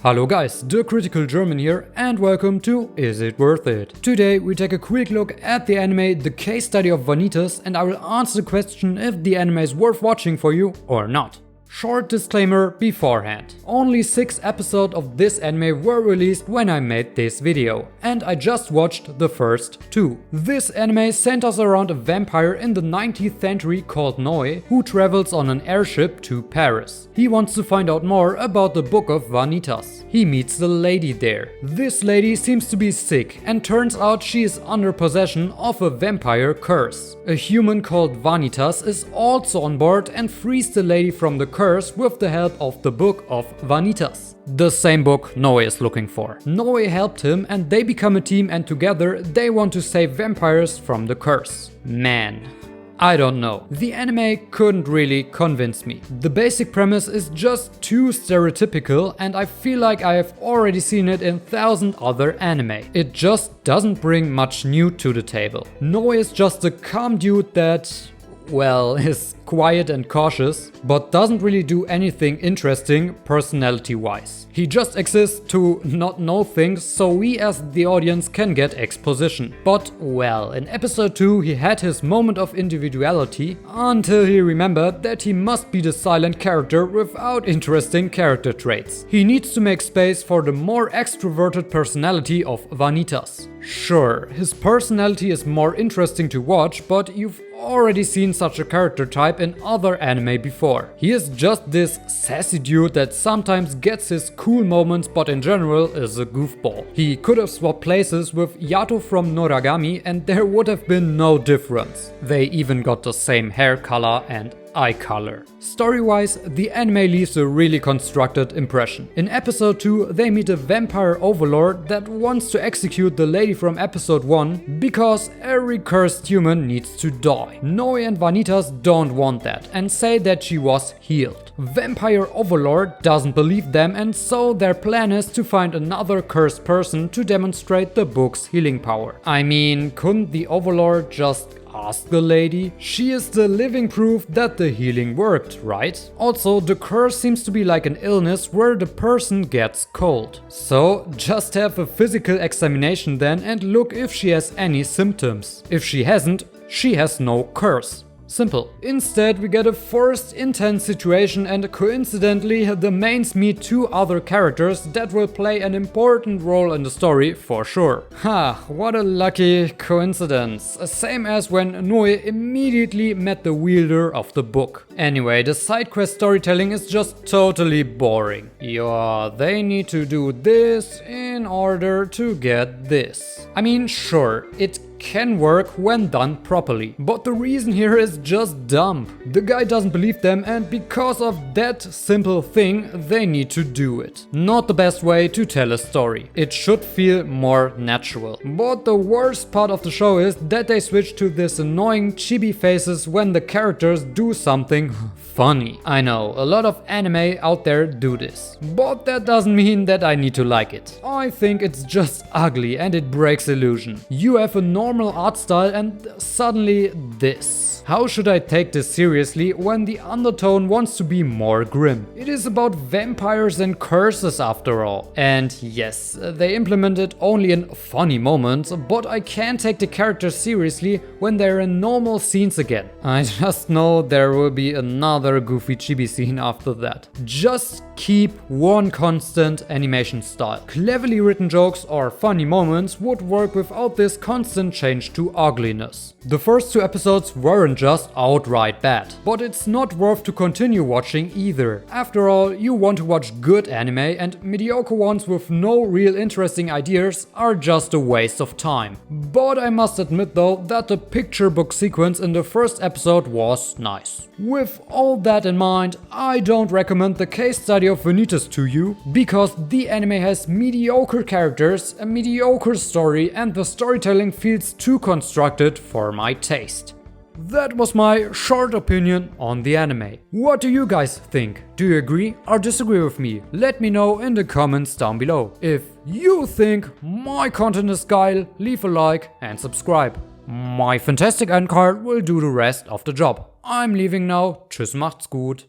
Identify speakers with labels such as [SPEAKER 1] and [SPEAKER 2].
[SPEAKER 1] Hello guys, the Critical German here and welcome to Is It Worth It? Today we take a quick look at the anime The Case Study of Vanitas and I will answer the question if the anime is worth watching for you or not. Short disclaimer beforehand. Only 6 episodes of this anime were released when I made this video, and I just watched the first 2. This anime centers around a vampire in the 19th century called Noe, who travels on an airship to Paris. He wants to find out more about the Book of Vanitas. He meets the lady there. This lady seems to be sick and turns out she is under possession of a vampire curse. A human called Vanitas is also on board and frees the lady from the curse with the help of the Book of Vanitas. The same book Noe is looking for. Noe helped him and they become a team, and together they want to save vampires from the curse. Man, I don't know. The anime couldn't really convince me. The basic premise is just too stereotypical and I feel like I have already seen it in 1,000 other anime. It just doesn't bring much new to the table. Noe is just a calm dude that, well, is quiet and cautious, but doesn't really do anything interesting personality-wise. He just exists to not know things so we as the audience can get exposition. But well, in episode 2 he had his moment of individuality until he remembered that he must be the silent character without interesting character traits. He needs to make space for the more extroverted personality of Vanitas. Sure, his personality is more interesting to watch, but you've already seen such a character type in other anime before. He is just this sassy dude that sometimes gets his cool moments but in general is a goofball. He could have swapped places with Yato from Noragami and there would have been no difference. They even got the same hair color and eye color. Story-wise, the anime leaves a really constructed impression. In episode 2, they meet a vampire overlord that wants to execute the lady from episode 1 because every cursed human needs to die. Noe and Vanitas don't want that and say that she was healed. Vampire overlord doesn't believe them and so their plan is to find another cursed person to demonstrate the book's healing power. I mean, couldn't the overlord just ask the lady? She is the living proof that the healing worked, right? Also, the curse seems to be like an illness where the person gets cold. So, just have a physical examination then and look if she has any symptoms. If she hasn't, she has no curse. Simple. Instead, we get a forced, intense situation and coincidentally, the mains meet 2 other characters that will play an important role in the story for sure. Ha, what a lucky coincidence. Same as when Noe immediately met the wielder of the book. Anyway, the side quest storytelling is just totally boring. Yeah, they need to do this in order to get this. I mean, sure, it can work when done properly, but the reason here is just dumb. The guy doesn't believe them and because of that simple thing they need to do it. Not the best way to tell a story. It should feel more natural. But the worst part of the show is that they switch to this annoying chibi faces when the characters do something funny. I know, a lot of anime out there do this, but that doesn't mean that I need to like it. I think it's just ugly and it breaks illusion. You have a normal art style and suddenly this. How should I take this seriously when the undertone wants to be more grim? It is about vampires and curses after all. And yes, they implement it only in funny moments, but I can't take the characters seriously when they're in normal scenes again. I just know there will be another goofy chibi scene after that. Just keep one constant animation style. Cleverly written jokes or funny moments would work without this constant change to ugliness. The first 2 episodes weren't just outright bad, but it's not worth to continue watching either. After all, you want to watch good anime and mediocre ones with no real interesting ideas are just a waste of time. But I must admit though that the picture book sequence in the first episode was nice. With all that in mind, I don't recommend the Case Study of Vanitas to you because the anime has mediocre characters, a mediocre story and the storytelling feels too constructed for my taste. That was my short opinion on the anime. What do you guys think? Do you agree or disagree with me? Let me know in the comments down below. If you think my content is geil, leave a like and subscribe. My fantastic end card will do the rest of the job. I'm leaving now. Tschüss, macht's gut.